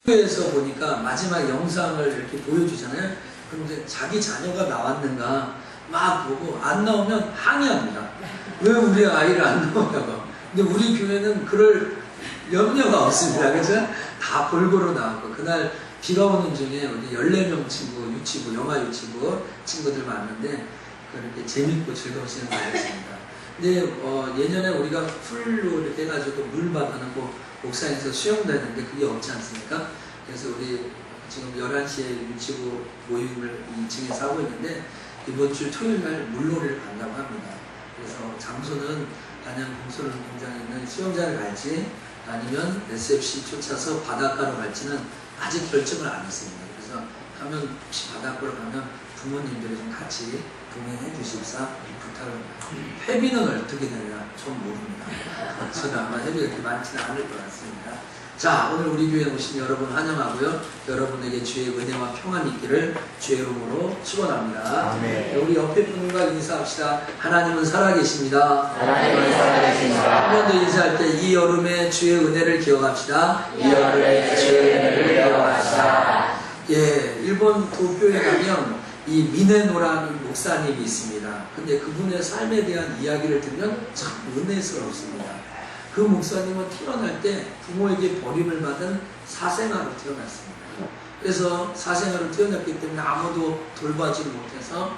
교회에서 보니까 마지막 영상을 이렇게 보여주잖아요. 그런데 자기 자녀가 나왔는가 막 보고 안 나오면 항의합니다. 왜 우리 아이를 안 나오냐고. 근데 우리 교회는 그럴 염려가 없습니다. 그래서 다 골고루 나왔고, 그날 비가 오는 중에 우리 14명 친구, 유치부, 영화 유치부 친구들 많은데 그렇게 재밌고 즐거우시는 날이었습니다. 근데 예전에 우리가 풀로 이렇게 해가지고 물 받아놓고 옥상에서 수영도 했는데 그게 없지 않습니까? 그래서 우리 지금 11시에 유치부 모임을 2층에서 하고 있는데 이번 주 토요일 날 물놀이를 간다고 합니다. 그래서 장소는 단양 공설운동장에 있는 수영장을 갈지 아니면 SFC 쫓아서 바닷가로 갈지는 아직 결정을 안 했습니다. 그래서 가면 혹시 바닷가로 가면 부모님들이 좀 같이 동행해 주십사 부탁을. 회비는 어떻게 되냐 전 모릅니다. 저는 아마 회비가 그렇게 많지는 않을 것 같습니다. 자, 오늘 우리 교회에 오신 여러분 환영하고요. 여러분에게 주의 은혜와 평안이 있기를 주의 이름으로 축원합니다. 네, 우리 옆에 분과 인사합시다. 하나님은 살아계십니다. 하나님은 살아계십니다. 한 번 더 인사할 때 이 여름에 주의 은혜를 기억합시다. 이 여름에 주의 은혜를 기억합시다. 예, 일본 도쿄에 가면 이 미네노라는 목사님이 있습니다. 근데 그분의 삶에 대한 이야기를 들으면 참 은혜스럽습니다. 그 목사님은 태어날 때 부모에게 버림을 받은 사생아로 태어났습니다. 그래서 사생아로 태어났기 때문에 아무도 돌봐주지 못해서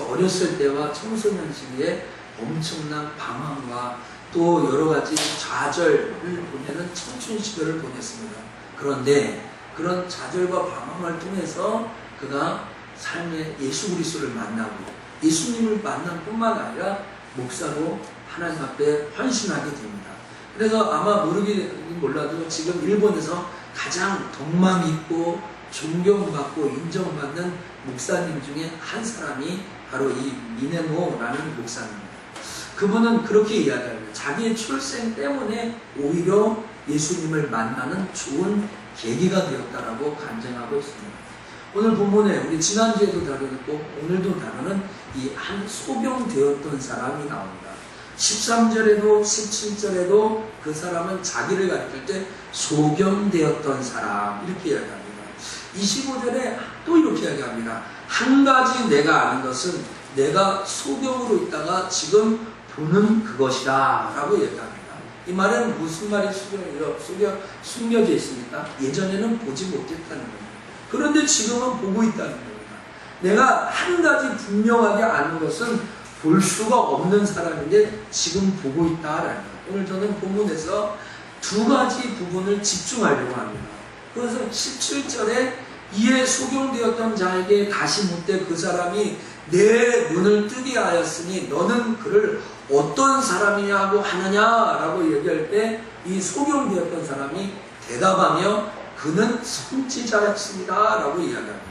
어렸을 때와 청소년 시기에 엄청난 방황과 또 여러 가지 좌절을 보내는 청춘 시절을 보냈습니다. 그런데 그런 좌절과 방황을 통해서 그가 삶의 예수 그리스도를 만나고 예수님을 만난 뿐만 아니라 목사로 하나님 앞에 헌신하게 됩니다. 그래서 아마 모르긴 몰라도 지금 일본에서 가장 덕망 있고 존경받고 인정받는 목사님 중에 한 사람이 바로 이 미네노라는 목사입니다. 그분은 그렇게 이야기합니다. 자기의 출생 때문에 오히려 예수님을 만나는 좋은 계기가 되었다라고 간증하고 있습니다. 오늘 본문에 우리 지난주에도 다루고 오늘도 다루는 이 한 소경되었던 사람이 나옵니다. 13절에도 17절에도 그 사람은 자기를 가르칠 때 소경되었던 사람 이렇게 이야기합니다. 25절에 또 이렇게 이야기합니다. 한 가지 내가 아는 것은 내가 소경으로 있다가 지금 보는 그것이다 라고 얘기합니다. 이 말은 무슨 말이 숨겨져 있습니까? 예전에는 보지 못했다는 겁니다. 그런데 지금은 보고 있다는 겁니다. 내가 한 가지 분명하게 아는 것은 볼 수가 없는 사람인데 지금 보고 있다라는 거예요. 오늘 저는 본문에서 두 가지 부분을 집중하려고 합니다. 그래서 17절에 이에 소경되었던 자에게 다시 묻되 그 사람이 내 눈을 뜨게 하였으니 너는 그를 어떤 사람이냐고 하느냐라고 얘기할 때 이 소경되었던 사람이 대답하며 그는 선지자였습니다 라고 이야기합니다.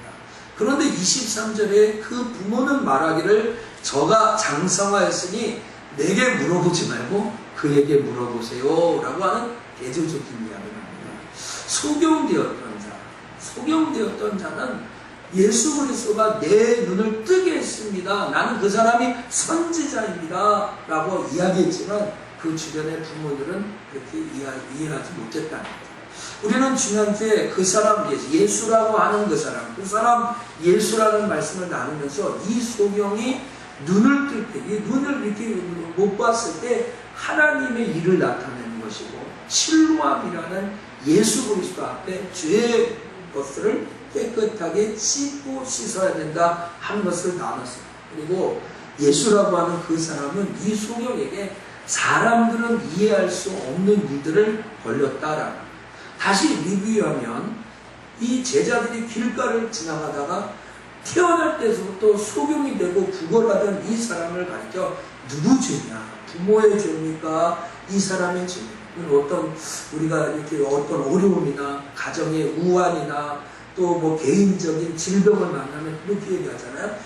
그런데 23절에 그 부모는 말하기를 저가 장성하였으니 내게 물어보지 말고 그에게 물어보세요 라고 하는 대조적인 이야기를 합니다. 소경되었던 자는 예수 그리스도가 내 눈을 뜨게 했습니다. 나는 그 사람이 선지자입니다 라고 이야기했지만 그 주변의 부모들은 그렇게 이해하지 못했다는 거죠. 우리는 지난주에 그 사람 예수라고 하는 그 사람 예수라는 말씀을 나누면서 이 소경이 눈을 뜰 때, 이 눈을 이렇게 못 봤을 때 하나님의 일을 나타내는 것이고 실로암이라는 예수 그리스도 앞에 죄의 것을 깨끗하게 씻고 씻어야 된다 하는 것을 나눴습니다. 그리고 예수라고 하는 그 사람은 이 소경에게 사람들은 이해할 수 없는 일들을 벌렸다라는 다시 리뷰하면 이 제자들이 길가를 지나가다가 태어날 때부터 소경이 되고 구걸하던 이 사람을 가리켜 누구 죄냐? 부모의 죄입니까? 이 사람의 죄입니까? 어떤 우리가 이렇게 어떤 어려움이나 가정의 우환이나 또 뭐 개인적인 질병을 만나면 그렇게 얘기하잖아요.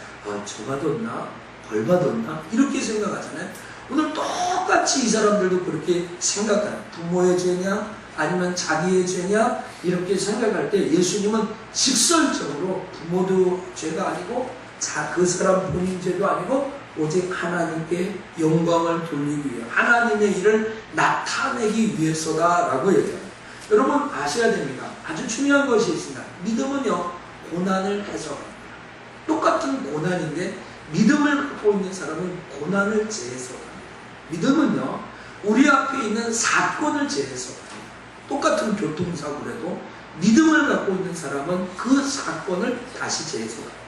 저 받았나? 벌 받았나? 이렇게 생각하잖아요. 오늘 똑같이 이 사람들도 그렇게 생각해요. 부모의 죄냐? 아니면 자기의 죄냐? 이렇게 생각할 때 예수님은 직설적으로 부모도 죄가 아니고 그 사람 본인 죄도 아니고 오직 하나님께 영광을 돌리기 위해 하나님의 일을 나타내기 위해서다라고 얘기합니다. 여러분 아셔야 됩니다. 아주 중요한 것이 있습니다. 믿음은요, 고난을 해석합니다. 똑같은 고난인데 믿음을 갖고 있는 사람은 고난을 재해석합니다. 믿음은요, 우리 앞에 있는 사건을 재해석합니다. 똑같은 교통사고라도 믿음을 갖고 있는 사람은 그 사건을 다시 재해석합니다.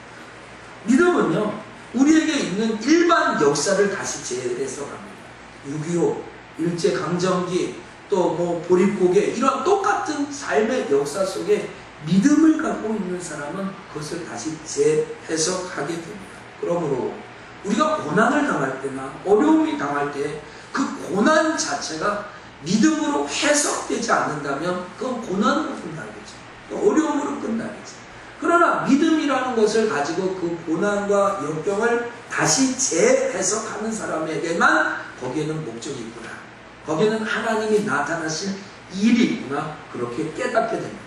믿음은요, 우리에게 있는 일반 역사를 다시 재해석합니다. 6.25, 일제강점기, 또 보릿고개, 이런 똑같은 삶의 역사 속에 믿음을 갖고 있는 사람은 그것을 다시 재해석하게 됩니다. 그러므로 우리가 고난을 당할 때나 어려움이 당할 때 그 고난 자체가 믿음으로 해석되지 않는다면 그건 고난으로 끝나겠죠. 어려움으로 끝나겠죠. 그러나 믿음이라는 것을 가지고 그 고난과 역경을 다시 재해석하는 사람에게만 거기에는 목적이 있구나, 거기에는 하나님이 나타나실 일이 있구나, 그렇게 깨닫게 됩니다.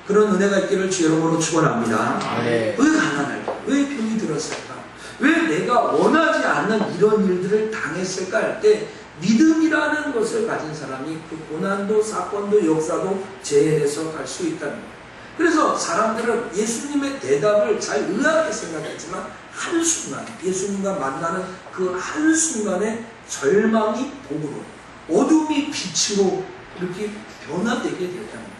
그런 은혜가 있기를 주 이름으로 축원합니다. 왜 가난할까? 왜 병이 들었을까? 왜 내가 원하지 않는 이런 일들을 당했을까 할 때 믿음이라는 것을 가진 사람이 그 고난도 사건도 역사도 재해석할 수 있다는 거예요. 그래서 사람들은 예수님의 대답을 잘 의아하게 생각했지만 한순간, 예수님과 만나는 그 한순간에 절망이 복으로, 어둠이 빛으로 이렇게 변화되게 됐다는 거예요.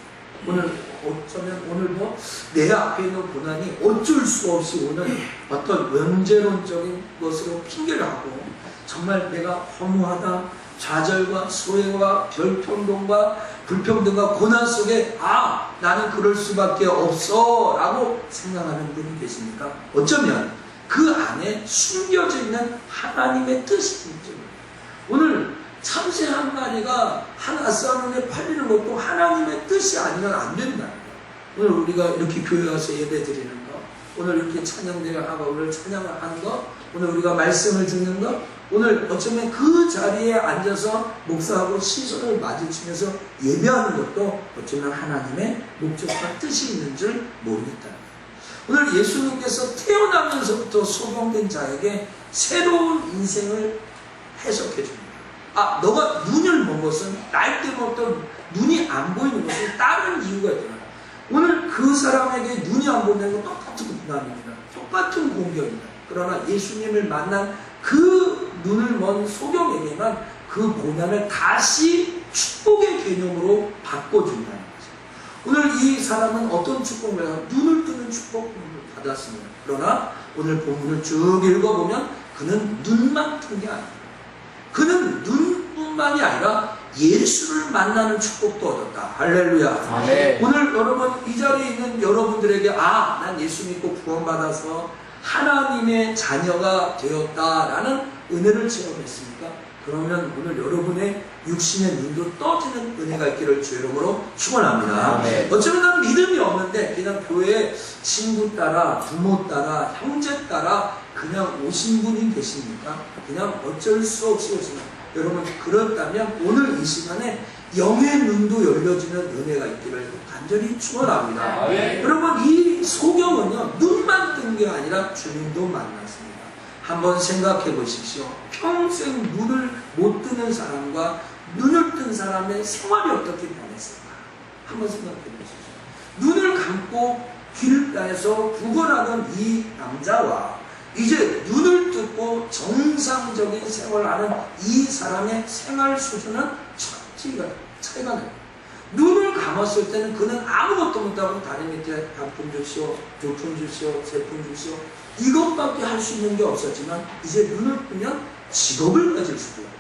오늘 어쩌면 오늘도 내 앞에 있는 고난이 어쩔 수 없이 오는 어떤 원죄론적인 것으로 핑계를 하고, 정말 내가 허무하다, 좌절과 소외와 별평등과 불평등과 고난 속에 나는 그럴 수밖에 없어 라고 생각하는 분이 계십니까? 어쩌면 그 안에 숨겨져 있는 하나님의 뜻이 있죠. 오늘 참새 한 마리가 한 아스아론에 팔리는 것도 하나님의 뜻이 아니면 안 된다. 오늘 우리가 이렇게 교회 와서 예배 드리는 거, 오늘 이렇게 찬양대회 하고 오늘 찬양을 하는 거, 오늘 우리가 말씀을 듣는 거, 오늘 어쩌면 그 자리에 앉아서 목사하고 시선을 마주치면서 예배하는 것도 어쩌면 하나님의 목적과 뜻이 있는 줄 모르겠다. 오늘 예수님께서 태어나면서부터 소경된 자에게 새로운 인생을 해석해 줍니다. 너가 눈을 먼 것은, 나이 때부터 눈이 안 보이는 것은 다른 이유가 있다. 오늘 그 사람에게 눈이 안 보이는 건 똑같은 고난입니다. 똑같은 공격입니다. 그러나 예수님을 만난 그 눈을 먼 소경에게만 그 고난을 다시 축복의 개념으로 바꿔준다는 거죠. 오늘 이 사람은 어떤 축복을 받았어요? 눈을 뜨는 축복을 받았습니다. 그러나 오늘 본문을 쭉 읽어보면 그는 눈만 뜬 게 아닙니다. 그는 눈뿐만이 아니라 예수를 만나는 축복도 얻었다. 할렐루야. 네. 오늘 여러분, 이 자리에 있는 여러분들에게 난 예수 믿고 구원받아서 하나님의 자녀가 되었다라는 은혜를 체험했습니까? 그러면 오늘 여러분의 육신의 눈도 떠지는 은혜가 있기를 주 이름으로 축원합니다. 어쩌면 난 믿음이 없는데 그냥 교회 친구 따라, 부모 따라, 형제 따라 그냥 오신 분이 계십니까? 그냥 어쩔 수 없이 오시면, 여러분 그렇다면 오늘 이 시간에 영의 눈도 열려지는 은혜가 있기를 간절히 축원합니다. 여러분, 이 소경은요, 눈만 뜬 게 아니라 주님도 만났습니다. 한번 생각해 보십시오. 평생 눈을 못 뜨는 사람과 눈을 뜬 사람의 생활이 어떻게 변했을까? 한번 생각해 보십시오. 눈을 감고 길가에서 구걸하던 이 남자와 이제 눈을 뜨고 정상적인 생활을 하는 이 사람의 생활 수준은 차이가 나요. 눈을 감았을 때는 그는 아무것도 못하고 다리 밑에 밥품 주시오, 조품 주시오, 제품 주시오, 이것밖에 할 수 있는 게 없었지만 이제 눈을 뜨면 직업을 가질 수도 있고,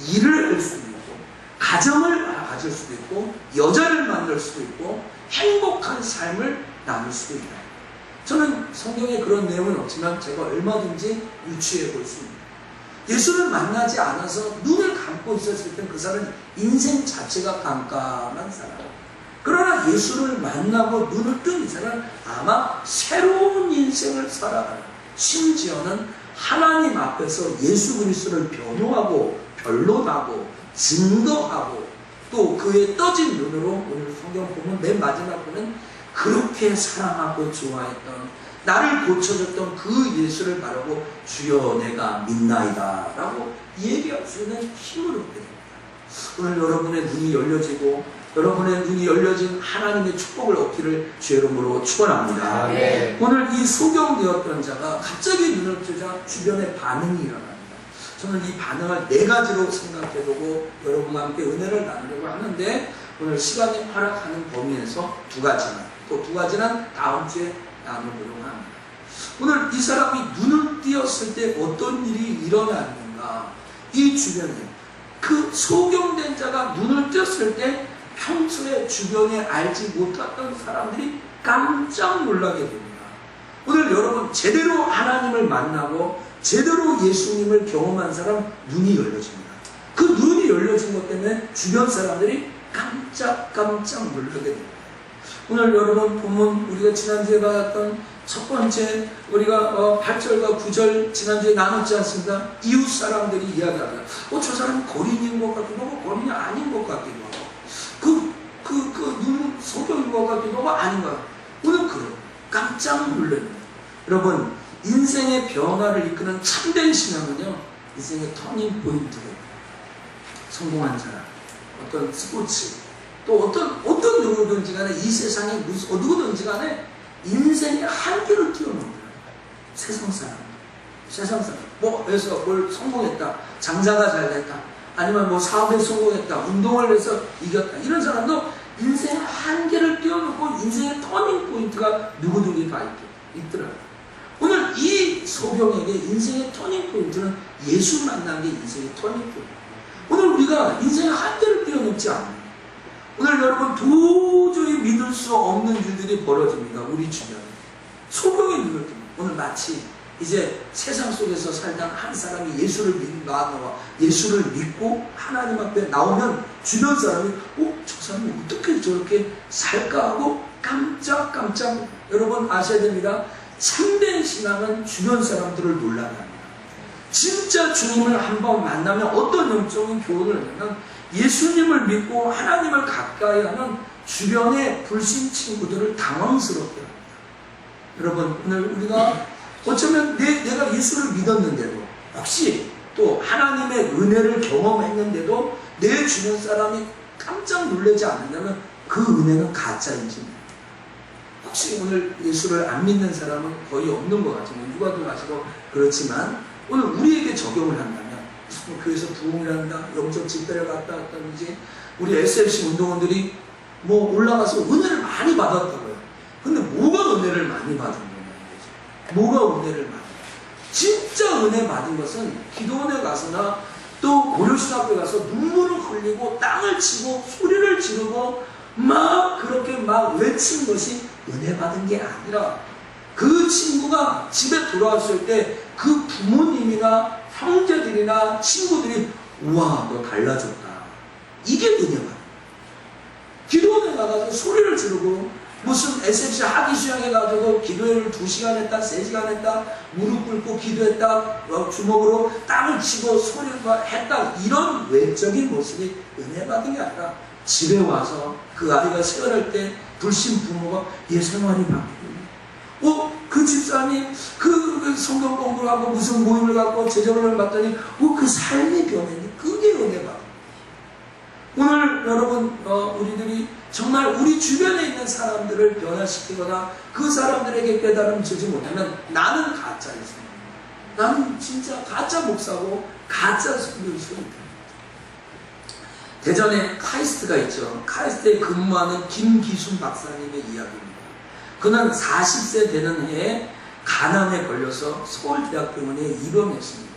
일을 할 수도 있고, 가정을 가질 수도 있고, 여자를 만날 수도 있고, 행복한 삶을 나눌 수도 있다. 저는 성경에 그런 내용은 없지만 제가 얼마든지 유추해 볼 수 있습니다. 예수를 만나지 않아서 눈을 감고 있었을 때 그 사람은 인생 자체가 깜깜한 사람. 그러나 예수를 만나고 눈을 뜬 이 사람은 아마 새로운 인생을 살아가는, 심지어는 하나님 앞에서 예수 그리스도를 변호하고 변론하고 증거하고 또 그의 떠진 눈으로, 오늘 성경 보면 맨 마지막 보면 그렇게 사랑하고 좋아했던, 나를 고쳐줬던 그 예수를 바라고 주여 내가 믿나이다 라고 얘기할 수 있는 힘을 얻게 됩니다. 오늘 여러분의 눈이 열려지고 여러분의 눈이 열려진 하나님의 축복을 얻기를 주의 이름으로 축원합니다. 아멘. 오늘 이 소경되었던 자가 갑자기 눈을 뜨자 주변에 반응이 일어납니다. 저는 이 반응을 네 가지로 생각해보고 여러분과 함께 은혜를 나누려고 하는데 오늘 시간이 허락하는 범위에서 두 가지만, 또 두 가지는 다음 주에 나누려고 합니다. 오늘 이 사람이 눈을 띄었을 때 어떤 일이 일어났는가? 이 주변에 그 소경된 자가 눈을 띄었을 때 평소에 주변에 알지 못했던 사람들이 깜짝 놀라게 됩니다. 오늘 여러분 제대로 하나님을 만나고 제대로 예수님을 경험한 사람 눈이 열려집니다. 그 눈이 열려진 것 때문에 주변 사람들이 깜짝 놀라게 됩니다. 오늘 여러분 보면 우리가 지난주에 받았던 첫 번째 우리가 8절과 9절 지난주에 나눴지 않습니까? 이웃 사람들이 이야기하다. 저 사람은 거린인 것 같기도 하고 거린이 아닌 것 같기도 하고 눈 소경인 것 같기도 하고 아닌 것 같기도 하고 오늘 그런 깜짝 놀랍니다. 여러분 인생의 변화를 이끄는 참된 신앙은요 인생의 터닝 포인트예요. 성공한 사람, 어떤 스포츠, 또 어떤 누구든지 간에 이 세상에 누구든지 간에 인생의 한계를 뛰어넘어요. 세상 사람. 해서 뭘 성공했다. 장사가 잘 됐다. 아니면 사업에 성공했다. 운동을 해서 이겼다. 이런 사람도 인생의 한계를 뛰어넘고 인생의 터닝 포인트가 누구든지 다 있더라고요. 오늘 이 소경에게 인생의 터닝 포인트는 예수 만난 게 인생의 터닝 포인트. 오늘 우리가 인생의 한계를 뛰어넘지 않아요. 오늘 여러분 도저히 믿을 수 없는 일들이 벌어집니다. 우리 주변에. 소경의 눈을 뜹니다. 오늘 마치 이제 세상 속에서 살던 한 사람이 예수를 믿고 하나님 앞에 나오면 주변 사람이 저 사람이 어떻게 저렇게 살까 하고 깜짝 여러분 아셔야 됩니다. 참된 신앙은 주변 사람들을 놀라게 합니다. 진짜 주님을 한번 만나면 어떤 영적인 교훈을 하냐면 예수님을 믿고 하나님을 가까이 하는 주변의 불신 친구들을 당황스럽게 합니다. 여러분 오늘 우리가 어쩌면 내가 예수를 믿었는데도 혹시 또 하나님의 은혜를 경험했는데도 내 주변 사람이 깜짝 놀라지 않는다면 그 은혜는 가짜인지 혹시 오늘 예수를 안 믿는 사람은 거의 없는 것 같아요. 누가도 마시고 그렇지만 오늘 우리에게 적용을 한다면 교회에서 부흥을 한다, 영적 집회를 갔다 왔다든지 우리 SFC 운동원들이 올라가서 은혜를 많이 받았다고요. 근데 뭐가 은혜를 많이 받은 거냐 이거죠. 뭐가 은혜를 많이 진짜 은혜 받은 것은 기도원에 가서나 또 고려신학교에 가서 눈물을 흘리고 땅을 치고 소리를 지르고 그렇게 외친 것이 은혜 받은 게 아니라 그 친구가 집에 돌아왔을 때 그 부모님이나 형제들이나 친구들이 우와 너 달라졌다. 이게 은혜 받은 거예요. 기도원에 가서 소리를 지르고 무슨 SFC 학위 수양해 가지고 기도회를 2시간 했다 3시간 했다 무릎 꿇고 기도했다 주먹으로 땅을 치고 소리를 했다 이런 외적인 모습이 은혜 받은 게 아니라 집에 와서 그 아이가 세월할 때 불신 부모가 얘 생활이 바뀌고 그 집사님 그 성경 공부를 하고 무슨 모임을 갖고 재정을 받더니 그 삶이 변했니 그게 은혜 받은 오늘 여러분 우리들이 정말 우리 주변에 있는 사람들을 변화시키거나 그 사람들에게 깨달음 주지 못하면 나는 가짜였습니다. 나는 진짜 가짜 목사고 가짜 교수입니다. 대전에 카이스트가 있죠. 카이스트에 근무하는 김기순 박사님의 이야기입니다. 그는 40세 되는 해에 간암에 걸려서 서울대학병원에 입원했습니다.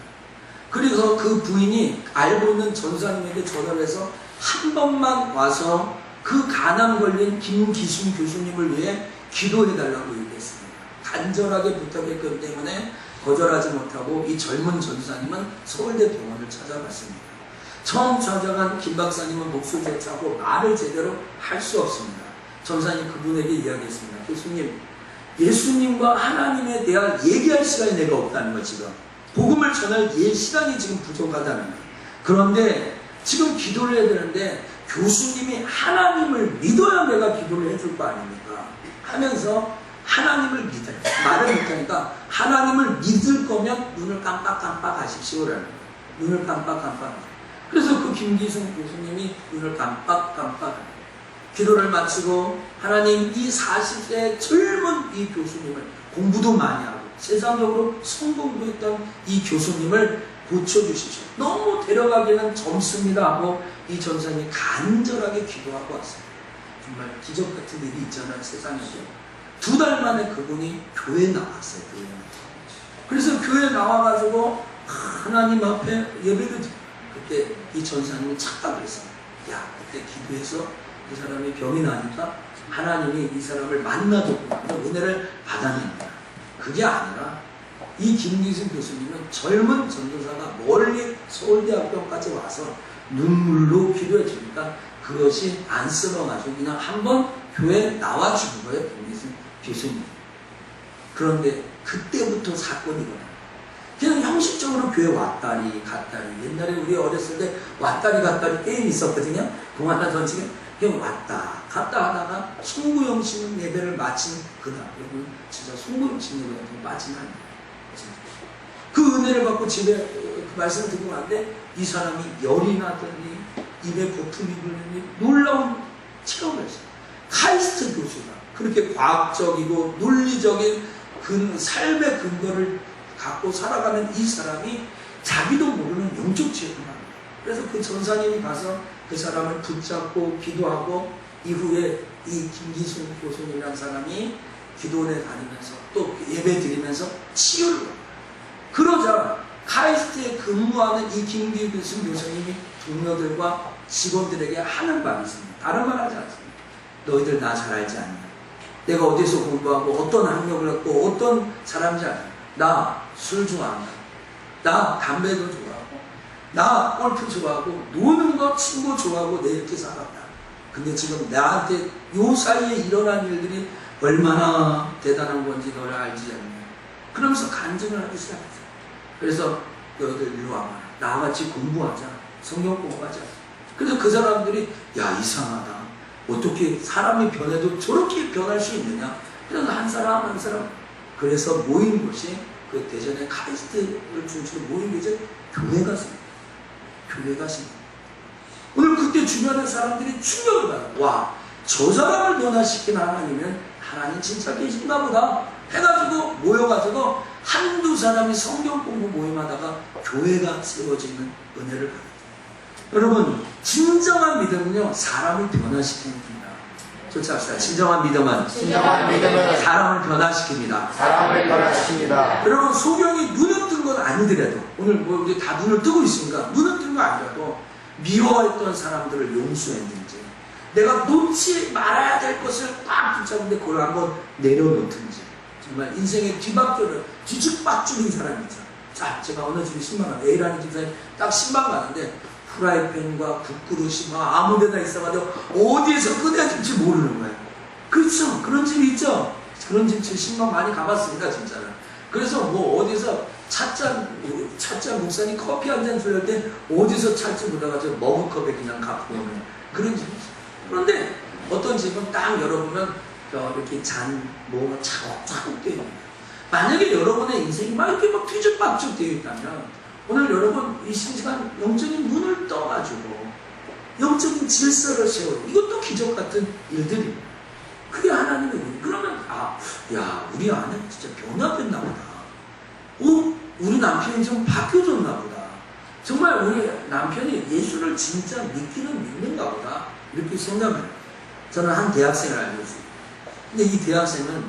그래서 그 부인이 알고 있는 전사님에게 전화를 해서 한 번만 와서 그 간암 걸린 김기순 교수님을 위해 기도해달라고 얘기했습니다. 간절하게 부탁했기 때문에 거절하지 못하고 이 젊은 전사님은 서울대병원을 찾아갔습니다. 처음 찾아간 김 박사님은 목소리가 차고 말을 제대로 할 수 없습니다. 전사님 그분에게 이야기했습니다. 교수님, 예수님과 하나님에 대한 얘기할 시간이 내가 없다는 거 지금. 복음을 전할 시간이 지금 부족하다는 거예요. 그런데 지금 기도를 해야 되는데 교수님이 하나님을 믿어야 내가 기도를 해줄 거 아닙니까? 하면서 하나님을 믿어요. 말을 못하니까 하나님을 믿을 거면 눈을 깜빡깜빡 하십시오라는 거예요. 눈을 깜빡깜빡. 그래서 그 김기순 교수님이 눈을 깜빡깜빡 기도를 마치고 하나님 이 40세 젊은 이 교수님을 공부도 많이 하고 세상적으로 성공도 했던 이 교수님을 고쳐주십시오. 너무 데려가기는 젊습니다 하고 이 전사님이 간절하게 기도하고 왔어요. 정말 기적 같은 일이 있잖아요, 세상에서. 2달 만에 그분이 교회에 나왔어요. 교회에. 그래서 교회에 나와가지고 하나님 앞에 예배를 드려요. 그때 이 전사님이 착각을 했어요. 야, 그때 기도해서 이 사람이 병이 나니까 하나님이 이 사람을 만나줬구나. 은혜를 받았는다. 그게 아니라 이 김기순 교수님은 젊은 전도사가 멀리 서울대학교까지 와서 눈물로 기도해 주니까 그것이 안쓰러워가지고 그냥 한번 교회에 나와주는 거예요. 김기순 교수님. 그런데 그때부터 사건이 일어나요. 그냥 형식적으로 교회 왔다리 갔다리. 옛날에 우리 어렸을 때 왔다리 갔다리 게임이 있었거든요. 동안나 던지게 그냥 왔다 갔다 하다가 송구영신 예배를 마친 그날, 여러분 진짜 송구영신 예배가 마친 날, 그 은혜를 받고 집에 그 말씀을 듣고 왔는데 이 사람이 열이 나더니 입에 거품이 불더니 놀라운 체험을 했어요. 카이스트 교수가 그렇게 과학적이고 논리적인 삶의 근거를 갖고 살아가는 이 사람이 자기도 모르는 영적 체험을 합니다. 그래서 그 전사님이 가서 그 사람을 붙잡고 기도하고 이후에 이 김기순 교수님이라는 사람이 기도원에 다니면서 또 예배 드리면서 치유를 합니다. 그러자 카이스트에 근무하는 이 김기순 교수님이 동료들과 직원들에게 하는 말이 있습니다. 다른 말 하지 않습니다. 너희들 나 잘 알지 않냐? 내가 어디서 공부하고 어떤 학력을 갖고 어떤 사람인지 알아? 나 술 좋아한다. 나 담배도 좋아하고 나 골프 좋아하고 노는 거 친구 좋아하고 내 이렇게 살았다. 근데 지금 나한테 요 사이에 일어난 일들이 얼마나 대단한 건지 너를 알지 않냐. 그러면서 간증을 하기 시작했어요. 그래서 너희들 이리 와봐. 나와 같이 공부하자. 성경 공부하자. 그래서 그 사람들이 야 이상하다. 어떻게 사람이 변해도 저렇게 변할 수 있느냐. 그래서 한 사람 한 사람 그래서 모인 곳이 그 대전의 카이스트를 중심으로 모인 곳이 교회가 생깁니다. 교회가 생깁니다. 오늘 그때 주변의 사람들이 충격을 받아요. 와, 저 사람을 변화시킨 하나님은 하나님 진짜 계신가 보다 해가지고 모여가지고 한두 사람이 성경 공부 모임하다가 교회가 세워지는 은혜를 받았죠. 여러분, 진정한 믿음은요 사람을 변화시키는 겁니다. 쫓아갑시다. 진정한 믿음은 사람을 변화시킵니다. 사람을 변화시킵니다. 여러분, 소경이 눈을 뜬 건 아니더라도 오늘 뭐 우리 다 눈을 뜨고 있으니까 눈을 뜬 거 아니라도 미워했던 사람들을 용서했는지, 내가 놓지 말아야 될 것을 딱 붙잡는데 그걸 한번 내려놓든지, 정말 인생의 뒤박줄을 뒤죽박죽인 사람이 있죠. 자, 제가 어느 집에 신방을 A라는 집사에 딱 신방 가는데 프라이팬과 국그릇이 막 아무 데나 있어가지고 어디에서 꺼내야 될지 모르는 거예요. 그렇죠. 그런 집이 있죠. 그런 집 신방 많이 가봤습니다, 진짜는. 그래서 뭐 어디서 찻잔 목사님 커피 한 잔 줄일 때 어디서 찾지 못해가지고 머그컵에 그냥 갖고 오는 그런 집이 있어요. 그런데 어떤 집은 딱 열어보면 이렇게 뭐가 차곡차곡 되어 있는 거예요. 만약에 여러분의 인생이 막 이렇게 막 뒤죽박죽 되어 있다면 오늘 여러분 이 시간 영적인 눈을 떠가지고 영적인 질서를 세우고, 이것도 기적 같은 일들입니다. 그게 하나님의 운. 그러면 야 우리 아내 진짜 변화됐나 보다. 우리 남편이 좀 바뀌어졌나 보다. 정말 우리 남편이 예수를 진짜 믿는가 보다. 이렇게 생각을 해요. 저는 한 대학생을 알고 있어요. 근데 이 대학생은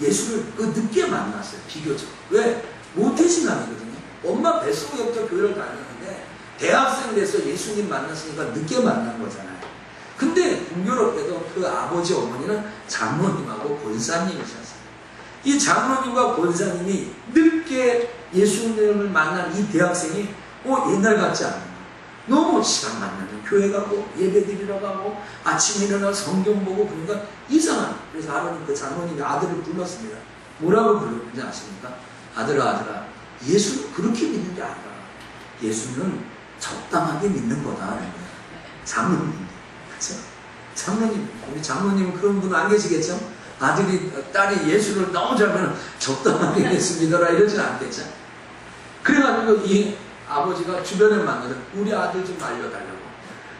예수를 늦게 만났어요. 비교적. 왜? 모태신앙이거든요. 엄마 뱃속에부터 교회를 다녔는데 대학생 돼서 예수님 만났으니까 늦게 만난 거잖아요. 근데 공교롭게도 그 아버지 어머니는 장로님하고 권사님이셨어요. 이 장로님과 권사님이 늦게 예수님을 만난 이 대학생이 옛날 같지 않아요. 너무 시간 만나면 교회 가고 예배 드리러 가고 아침에 일어나 성경 보고 그러니까 이상한. 그래서 하루는 그 장로님이 아들을 불렀습니다. 뭐라고 불렀는지 아십니까? 아들아 예수는 그렇게 믿는 게 아니라 예수는 적당하게 믿는 거다. 장로님. 그렇죠? 장로님. 우리 장로님은 그런 분 안 계시겠죠? 딸이 예수를 너무 잘하면 적당하게 예수 믿어라 이러진 않겠죠? 그래가지고 이 아버지가 주변에 만나서 우리 아들 좀 알려달라고.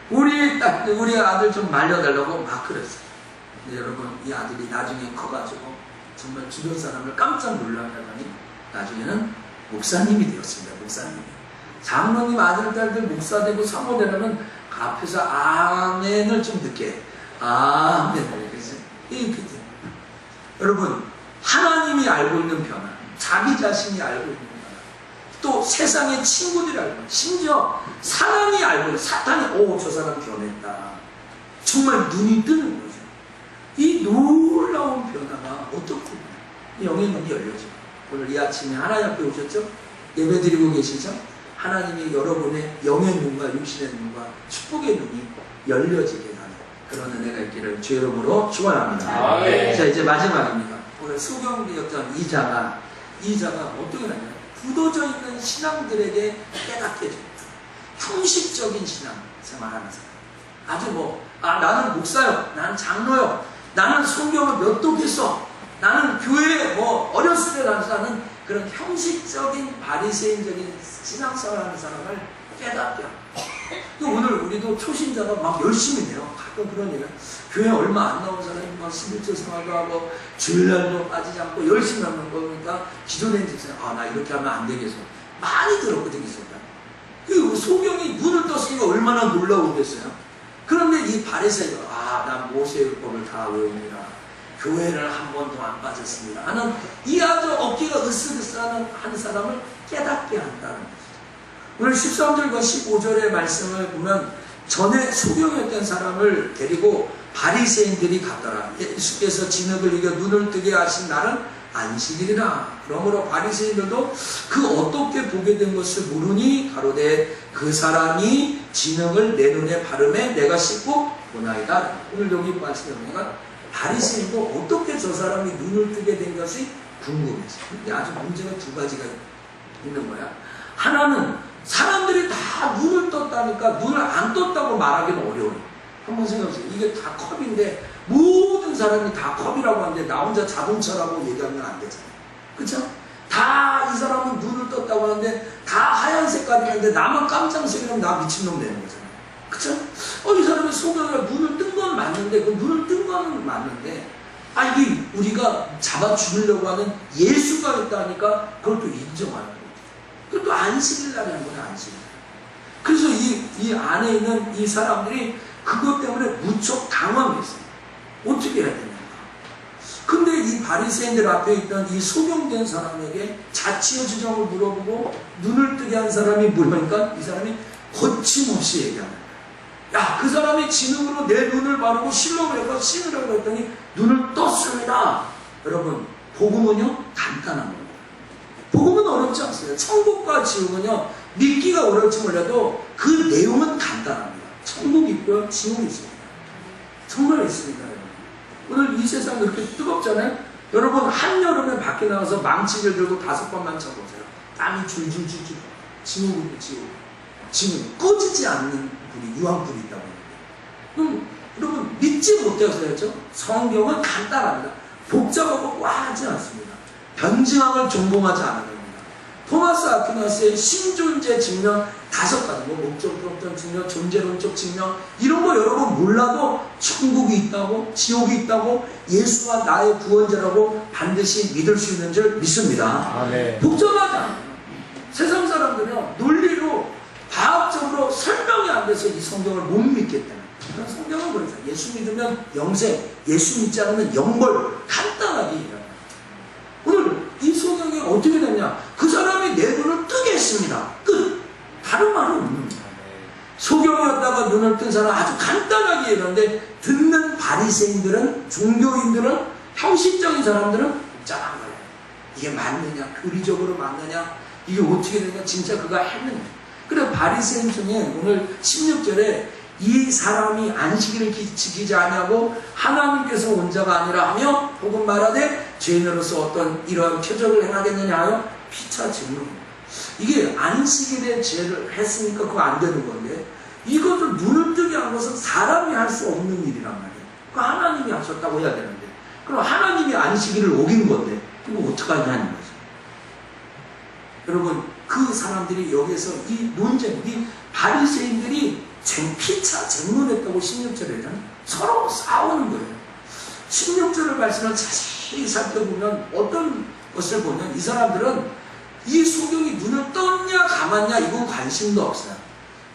우리 아들 좀 말려달라고 막 그랬어요. 근데 여러분, 이 아들이 나중에 커가지고 정말 주변 사람을 깜짝 놀라다니 나중에는 목사님이 되었습니다. 목사님이. 장로님 아들, 딸들 목사 되고 사모 되려면 앞에서 아멘을 좀 늦게 아멘 이렇게 돼요. 여러분, 하나님이 알고 있는 변화, 자기 자신이 알고 있는 변화, 또 세상의 친구들이 알고 있는, 심지어 사람이 알고 있는, 사탄이 저 사람 변했다, 정말 눈이 뜨는 거죠. 이 놀라운 변화가 어떻게 영의 눈이 열려져. 오늘 이 아침에 하나님 앞에 오셨죠? 예배 드리고 계시죠? 하나님이 여러분의 영의 눈과 육신의 눈과 축복의 눈이 열려지게 하는 그런 은혜가 있기를 주의 이름으로 축원합니다. 자, 이제 마지막입니다. 오늘 소경되었던 이자가 어떻게 하냐? 굳어져 있는 신앙들에게 깨닫게 됩니다. 형식적인 신앙 생활하는 사람. 아주 나는 목사요, 나는 장로요, 나는 성경을 몇 독했어, 나는 교회에 어렸을 때 나는 그런 형식적인 바리새인적인 신앙생활하는 사람을 깨닫게 합니다. 오늘 우리도 초신자가 막 열심히 해요. 가끔 그런 얘기가, 교회 얼마 안 나온 사람이 막 11조 생활도 하고 주일날도 빠지지 않고 열심히 하는 거니까 기존의 집사님, 나 이렇게 하면 안 되겠어, 많이 들었거든요. 그 소경이 눈을 떴으니까 얼마나 놀라우겠어요. 그런데 이 바리새인가, 난 모세율법을 다 외웁니다, 교회를 한 번도 안 빠졌습니다 하는 이 아주 어깨가 으쓱으쓱하는 한 사람을 깨닫게 한다는 거죠. 오늘 13절과 15절의 말씀을 보면, 전에 소경이었던 사람을 데리고 바리새인들이 갔더라. 예수께서 진흙을 이겨 눈을 뜨게 하신 날은 안식일이라. 그러므로 바리새인들도 그 어떻게 보게 된 것을 모르니 가로되 그 사람이 진흙을 내 눈에 바르매 내가 씻고 보나이다. 오늘 여기 말씀드리면 바리새인도 어떻게 저 사람이 눈을 뜨게 된 것이 궁금했어요. 근데 아주 문제가 두 가지가 있는 거야. 하나는 사람들이 다 눈을 떴다니까 눈을 안 떴다고 말하기는 어려워요. 한번 생각해보세요. 이게 다 컵인데 모든 사람이 다 컵이라고 하는데 나 혼자 자동차라고 얘기하면 안 되잖아요. 그쵸? 다 이 사람은 눈을 떴다고 하는데 다 하얀 색깔이는데 나만 깜짝색이라면 나 미친놈 되는 거잖아요. 그쵸? 이 사람이 소경이라 눈을 뜬 건 맞는데, 그 눈을 뜬 건 맞는데, 이게 우리가 잡아 죽이려고 하는 예수가 있다니까 그걸 또 인정하는 거예요. 그것도 안식일 날에 한 거예요, 안식일. 그래서 이 안에 있는 이 사람들이 그것 때문에 무척 당황했어요. 어떻게 해야 되는가. 근데 이 바리새인들 앞에 있던 이 소경된 사람에게 자치의 주장을 물어보고 눈을 뜨게 한 사람이 뭐니까 이 사람이 거침없이 얘기하는 거예요. 야, 그 사람이 진흙으로 내 눈을 바르고 실로를 해서 씻으라고 했더니 눈을 떴습니다. 여러분, 복음은요 간단한 겁니다. 복음은 어렵지 않습니다. 천국과 지옥은요 믿기가 어려울지 몰라도 그 내용은 간단합니다. 천국이 있고요, 지옥이 있습니다. 정말 있습니다. 여러분. 오늘 이 세상 그렇게 뜨겁잖아요. 여러분, 한여름에 밖에 나가서 망치를 들고 5번만 쳐보세요. 땀이 줄줄줄줄. 지옥이고 지옥. 꺼지지 않는 불이, 유황불이 있다고 합니다. 그럼 여러분, 믿지 못해서였죠. 성경은 간단합니다. 복잡하고 과하지 않습니다. 변증학을 전공하지 않은 겁니다. 토마스 아퀴나스의 신존재 증명 5가지, 목적론적 증명, 존재론적 증명, 이런 거 여러분 몰라도 천국이 있다고, 지옥이 있다고, 예수가 나의 구원자라고 반드시 믿을 수 있는 줄 믿습니다. 복잡하지 않아요. 세상 사람들은 논리로, 과학적으로 설명이 안 돼서 이 성경을 못 믿기 때문에. 그런 성경은 그렇죠. 예수 믿으면 영생, 예수 믿지 않으면 영벌, 간단하게 얘기합니다. 오늘 이 성경이 어떻게 됐냐? 그 사람이 내 눈을 뜨게 했습니다. 끝. 다른 말은 없습니다. 소경이었다가 눈을 뜬 사람 아주 간단하게 얘기하는데, 듣는 바리새인들은, 종교인들은, 형식적인 사람들은 복잡한 거예요. 이게 맞느냐? 교리적으로 맞느냐? 이게 어떻게 되냐? 진짜 그가 했느냐? 그래서 바리새인 중에 오늘 16절에 이 사람이 안식일을 지키지 아니하고 하나님께서 온 자가 아니라 하며 혹은 말하되 죄인으로서 어떤 이러한 표적을 행하겠느냐 하여 피차 질문합니다. 이게 안식일에 죄를 했으니까 그거 안 되는 건데, 이것을 눈을 뜨게 한 것은 사람이 할 수 없는 일이란 말이에요. 그거 하나님이 하셨다고 해야 되는데, 그럼 하나님이 안식일을 어긴 건데 이거 어떡하냐는 거죠. 여러분, 그 사람들이 여기서 이 논쟁, 이 바리새인들이 피차 쟁론했다고 16절에는 서로 싸우는 거예요. 16절의 말씀을 자세히 살펴보면 어떤 것을 보면 이 사람들은 이 소경이 눈을 떴냐 감았냐 이건 관심도 없어요.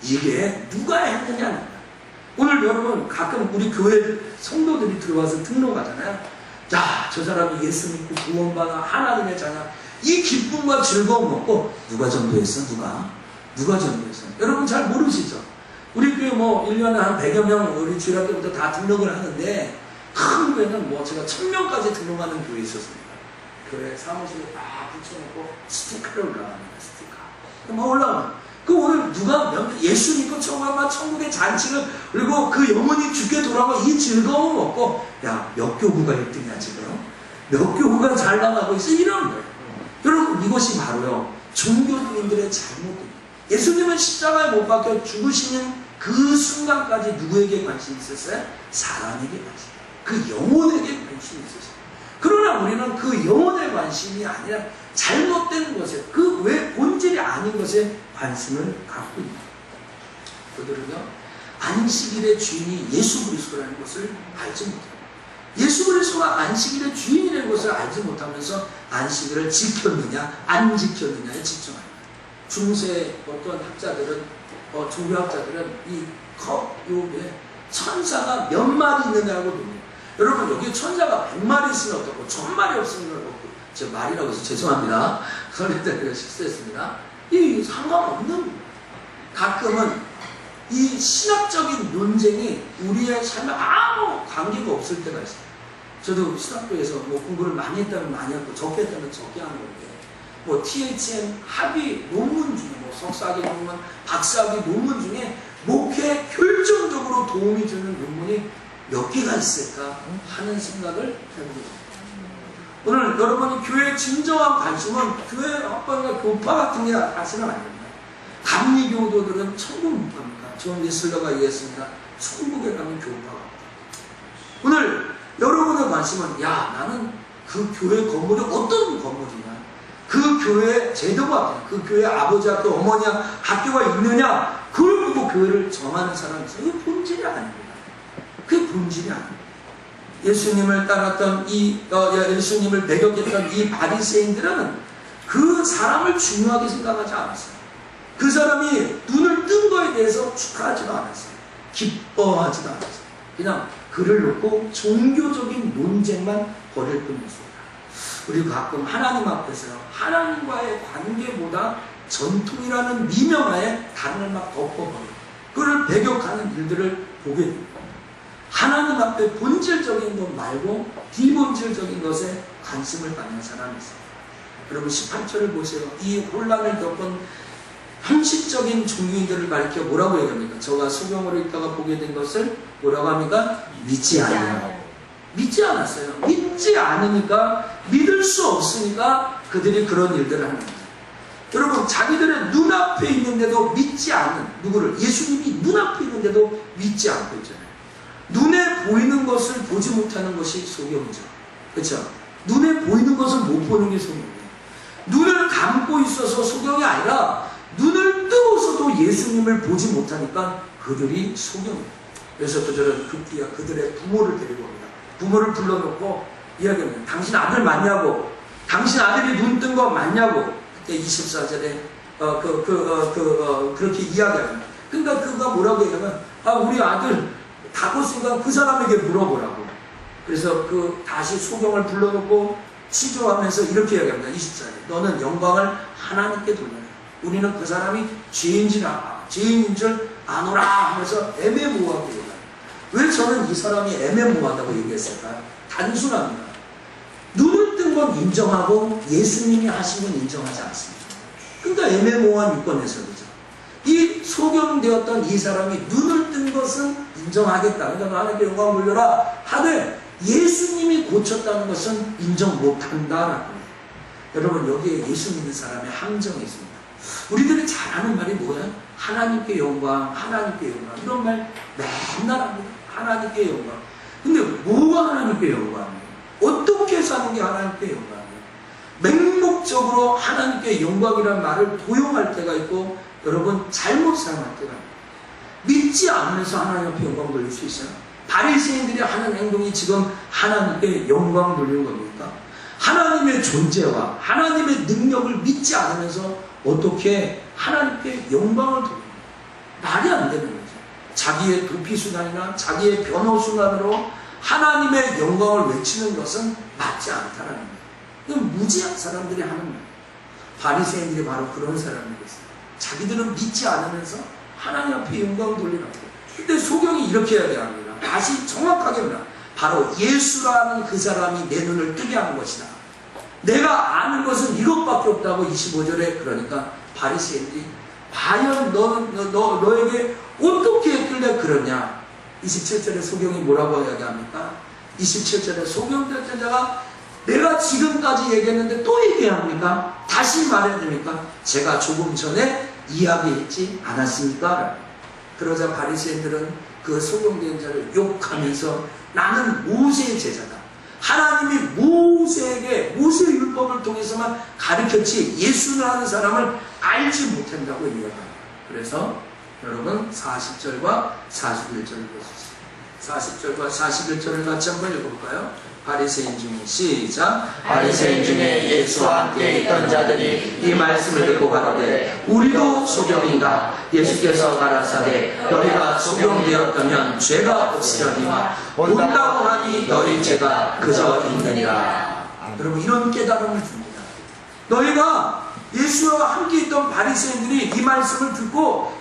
이게 누가 했느냐는 거예요. 오늘 여러분 가끔 우리 교회 성도들이 들어와서 등록하잖아요. 자, 저 사람이 예수 믿고 구원받아 하나님의 자녀, 이 기쁨과 즐거움 없고 누가 전도했어? 누가 전도했어? 여러분 잘 모르시죠? 우리 교회 뭐 1년에 한 100여 명 우리 주일학 때부터 다 등록을 하는데 큰 교회는 뭐 제가 1000명까지 등록하는 교회 있었습니다. 교회 사무실에 딱 붙여놓고 스티커를 올라갑니다. 스티커. 뭐 올라오면 그 오늘 누가 예수 믿고 천국의 잔치를 그리고 그 영혼이 죽게 돌아오고 이 즐거움 없고 야, 몇 교구가 1등이야 지금? 몇 교구가 잘 나가고 있어? 이런 거예요. 여러분 이것이 바로요 종교인들의 잘못입니다. 예수님은 십자가에 못 박혀 죽으시는 그 순간까지 누구에게 관심이 있었어요? 사람에게 관심, 그 영혼에게 관심이 있었어요. 그러나 우리는 그 영혼의 관심이 아니라 잘못된 것에, 그 왜 본질이 아닌 것에 관심을 갖고 있는 거예요. 그들은요 안식일의 주인이 예수 그리스도라는 것을 알지 못해요. 예수 그리스도가 안식일의 주인이라는 것을 알지 못하면서 안식일을 지켰느냐 안 지켰느냐에 집중합니다. 중세 어떤 학자들은 종교학자들은 이 컵요에 천사가 몇 마리 있느냐고 봅니다. 여러분 여기 천사가 100마리 있으면 어떻고 1000마리 없으면 어떻고 제가 말이라고 해서 죄송합니다. 설명드리기가 실수했습니다. 이 상관없는 거예요. 가끔은 이 신학적인 논쟁이 우리의 삶에 아무 관계가 없을 때가 있어요. 저도 신학교에서 뭐 공부를 많이 했다면 많이 했고 적게 했다면 적게 하는 건데 뭐 THM 학위 논문 중에 뭐 석사학위 논문, 박사학위 논문 중에 목회에 결정적으로 도움이 주는 논문이 몇 개가 있을까 하는 생각을 해보겠습니다. 오늘 여러분이 교회의 진정한 관심은 교회 학번이나 교파 같은 게 사실은 아닙니다. 감리교도들은 천국 못 갑니까? 존 웨슬러가 얘기했습니다. 천국에 가면 교파가 없다. 오늘 여러분의 관심은 야 나는 그 교회 건물이 어떤 건물이냐, 그 교회 제도가 뭐냐, 그 교회 아버지 학교 어머니 학교가 있느냐, 그걸 보고 교회를 정하는 사람이 있어요. 그게 본질이 아닙니다. 그게 본질이 아닙니다. 예수님을 따랐던 예수님을 배격했던 이 바리새인들은 그 사람을 중요하게 생각하지 않았어요. 그 사람이 눈을 뜬 거에 대해서 축하하지도 않았어요. 기뻐하지도 않았어요. 그냥 그를 놓고 종교적인 논쟁만 벌일 뿐이었습니다. 우리 가끔 하나님 앞에서요 하나님과의 관계보다 전통이라는 미명하에 다른 막 덮어버리고 그를 배격하는 일들을 보게 됩니다. 하나님 앞에 본질적인 것 말고 비본질적인 것에 관심을 갖는 사람이 있습니다. 여러분 18절을 보세요. 이 혼란을 겪은 형식적인 종교인들을 가리켜 뭐라고 얘기합니까? 저가 소경으로 있다가 보게 된 것을 뭐라고 합니까? 믿지 않아요. 믿지 않았어요. 믿지 않으니까 믿을 수 없으니까 그들이 그런 일들을 하는 거예요. 여러분 자기들의 눈앞에 있는데도 믿지 않는 누구를? 예수님이 눈앞에 있는데도 믿지 않고 있잖아요. 눈에 보이는 것을 보지 못하는 것이 소경이죠. 그렇죠? 눈에 보이는 것을 못 보는 게 소경이에요. 눈을 감고 있어서 소경이 아니라 눈을 뜨고서도 예수님을 보지 못하니까 그들이 소경이에요. 그래서 그들은 급기야 그들의 부모를 데리고 옵니다. 부모를 불러놓고 이야기합니다. 당신 아들 맞냐고, 당신 아들이 눈 뜬 거 맞냐고. 그때 24절에 그렇게 이야기합니다. 그러니까 그가 뭐라고 얘기하면 우리 아들 다고스니까 그 사람에게 물어보라고. 그래서 다시 소경을 불러놓고 치조하면서 이렇게 이야기합니다. 24절에 너는 영광을 하나님께 돌려라. 우리는 그 사람이 죄인 줄 아노라 하면서 애매모호하게 얘기합니다. 왜 저는 이 사람이 애매모호하다고 얘기했을까요? 단순합니다. 눈을 뜬 건 인정하고 예수님이 하신 건 인정하지 않습니다. 그러니까 애매모호한 유권 해석이죠. 이 소경되었던 이 사람이 눈을 뜬 것은 인정하겠다. 그러니까 하나님께 영광을 돌려라 하되 예수님이 고쳤다는 것은 인정 못한다라고 해요. 여러분 여기에 예수 믿는 사람의 함정이 있습니다. 우리들이 잘하는 말이 뭐예요? 하나님께 영광, 하나님께 영광. 이런 말 맨날 합니다. 하나님께 영광. 근데 뭐가 하나님께 영광이에요? 어떻게 해서 하는 게 하나님께 영광이에요? 맹목적으로 하나님께 영광이라는 말을 도용할 때가 있고 여러분 잘못 사용할 때가 있고 믿지 않으면서 하나님 앞에 영광 돌릴 수 있어요? 바리새인들이 하는 행동이 지금 하나님께 영광 돌리는 겁니까? 하나님의 존재와 하나님의 능력을 믿지 않으면서 어떻게 하나님께 영광을 돌립니까? 말이 안 되는 거죠. 자기의 도피수단이나 자기의 변호수단으로 하나님의 영광을 외치는 것은 맞지 않다라는 거예요. 이건 무지한 사람들이 하는 말이에요. 바리새인들이 바로 그런 사람이겠어요. 자기들은 믿지 않으면서 하나님 앞에 영광 돌리라고. 근데 소경이 이렇게 해야 합니다. 다시 정확하게 말합니다. 바로 예수라는 그 사람이 내 눈을 뜨게 하는 것이다. 내가 아는 것은 이것밖에 없다고 25절에 그러니까 바리새인들이 과연 너에게 어떻게 했길래 그러냐. 27절에 소경이 뭐라고 이야기합니까? 27절에 소경자가 내가 지금까지 얘기했는데 또 얘기합니까? 다시 말해야 됩니까? 제가 조금 전에 이야기했지 않았습니까? 그러자 바리새인들은 그 소경된 자를 욕하면서 나는 모세의 제자다. 하나님이 모세에게 모세의 율법을 통해서만 가르쳤지 예수라는 사람을 알지 못한다고 이야기합니다. 그래서 여러분 40절과 41절을 보십시오. 40절과 41절을 같이 한번 읽어볼까요? 바리새인 중에 시작. 바리새인 중에 예수와 함께 있던 자들이 이 말씀을 듣고 가로되 우리도 소경인가? 예수께서 가라사대 너희가 소경되었다면 죄가 없으려니와 온다고 하니 너희 죄가 그저 있느니라. 여러분 이런 깨달음을 줍니다. 너희가 예수와 함께 있던 바리새인들이 이 말씀을 듣고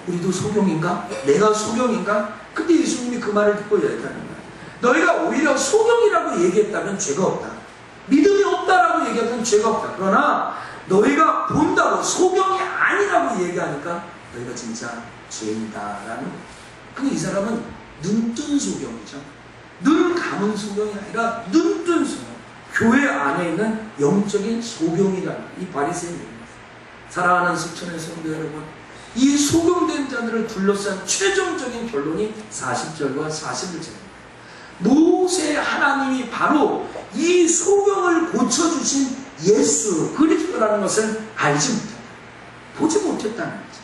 우리도 소경인가? 내가 소경인가? 근데 예수님이 그 말을 듣고 얘기하는 거예요. 너희가 오히려 소경이라고 얘기했다면 죄가 없다. 믿음이 없다라고 얘기했다면 죄가 없다. 그러나 너희가 본다고 소경이 아니라고 얘기하니까 너희가 진짜 죄인다라는 거예요. 근데 이 사람은 눈뜬 소경이죠. 눈 감은 소경이 아니라 눈뜬 소경. 교회 안에 있는 영적인 소경이라는 이 바리새인입니다. 사랑하는 숙천의 성도 여러분, 이 소경된 자들을 둘러싼 최종적인 결론이 40절과 41절입니다. 모세 하나님이 바로 이 소경을 고쳐주신 예수 그리스도라는 것을 알지 못했다. 보지 못했다는 거죠.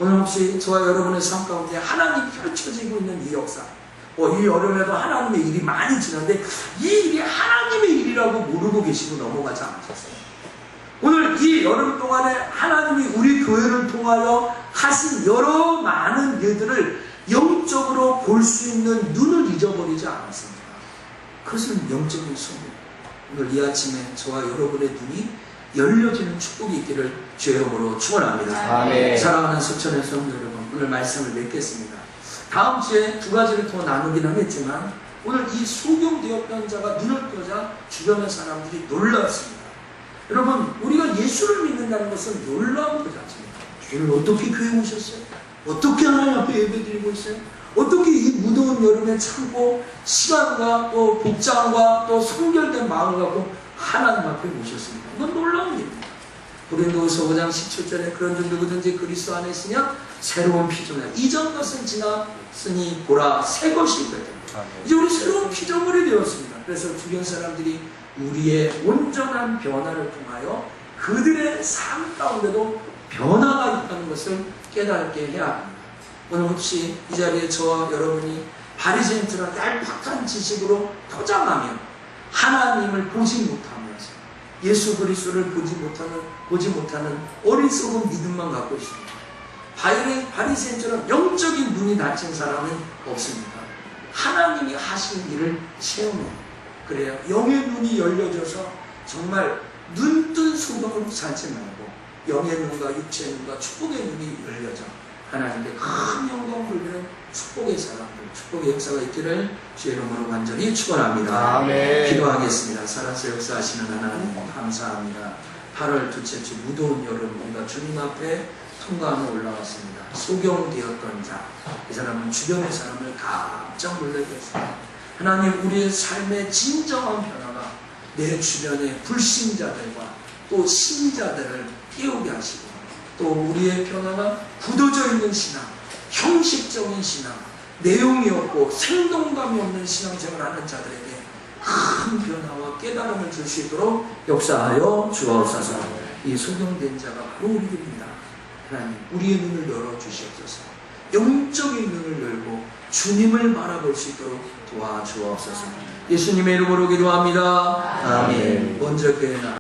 오늘 혹시 저와 여러분의 삶 가운데 하나님이 펼쳐지고 있는 이 역사, 이 여름에도 하나님의 일이 많이 지났는데 이 일이 하나님의 일이라고 모르고 계시고 넘어가지 않으셨어요? 오늘 이 여름 동안에 하나님이 우리 교회를 통하여 하신 여러 많은 일들을 영적으로 볼 수 있는 눈을 잊어버리지 않았습니다. 그것은 영적인 소문. 오늘 이 아침에 저와 여러분의 눈이 열려지는 축복이 있기를 주의 이름으로 축원합니다. 아멘. 사랑하는 수천의 성도 여러분, 오늘 말씀을 맺겠습니다. 다음 주에 두 가지를 더 나누긴 하겠지만 오늘 이 소경되었던 자가 눈을 떠자 주변의 사람들이 놀랐습니다. 여러분, 우리가 예수를 믿는다는 것은 놀라운 것 자체입니다. 오늘 어떻게 교회 오셨어요? 어떻게 하나님 앞에 예배드리고 있어요? 어떻게 이 무더운 여름에 참고 시간과 또 복장과 또 성결된 마음을 갖고 하나님 앞에 모셨습니다. 이건 놀라운 일입니다. 고린도후서 5장 17절에 그런 줄 누구든지 그리스도 안에 있으면 새로운 피조물이야. 이전 것은 지났으니 보라 새 것이 있거든. 이제 우리 새로운 피조물이 되었습니다. 그래서 주변 사람들이 우리의 온전한 변화를 통하여 그들의 삶 가운데도 변화가 있다는 것을 깨닫게 해야 합니다. 오늘 혹시 이 자리에 저와 여러분이 바리새인처럼 얄팍한 지식으로 포장하며 하나님을 보지 못하면서 예수 그리스도를 보지 못하는 어리석은 믿음만 갖고 있습니다. 바리새인처럼 영적인 눈이 닫힌 사람은 없습니다. 하나님이 하신 일을 체험해요. 그래요. 영의 눈이 열려져서 정말 눈뜬 소경으로 살지 말고 영의 눈과 육체의 눈과 축복의 눈이 열려져 하나님께 큰 영광을 돌리는 축복의 사람들, 축복의 역사가 있기를 주의 이름으로 간절히 축원합니다. 아멘. 기도하겠습니다. 살아서 역사하시는 하나님 감사합니다. 8월 둘째 주 무더운 여름 우리가 주님 앞에 통과하며 올라왔습니다. 소경되었던 자, 이 사람은 주변의 사람을 깜짝 놀라게 했습니다. 하나님, 우리의 삶의 진정한 변화가 내 주변의 불신자들과 또 신자들을 깨우게 하시고 또 우리의 변화가 굳어져 있는 신앙, 형식적인 신앙, 내용이 없고 생동감이 없는 신앙생활을 하는 자들에게 큰 변화와 깨달음을 줄 수 있도록 역사하여 주옵소서. 이 소경된 자가 바로 우리들입니다. 하나님, 우리의 눈을 열어주시옵소서. 영적인 눈을 열고 주님을 바라볼 수 있도록 도와주옵소서. 예수님의 이름으로 기도합니다. 아멘. 먼저 그의 나라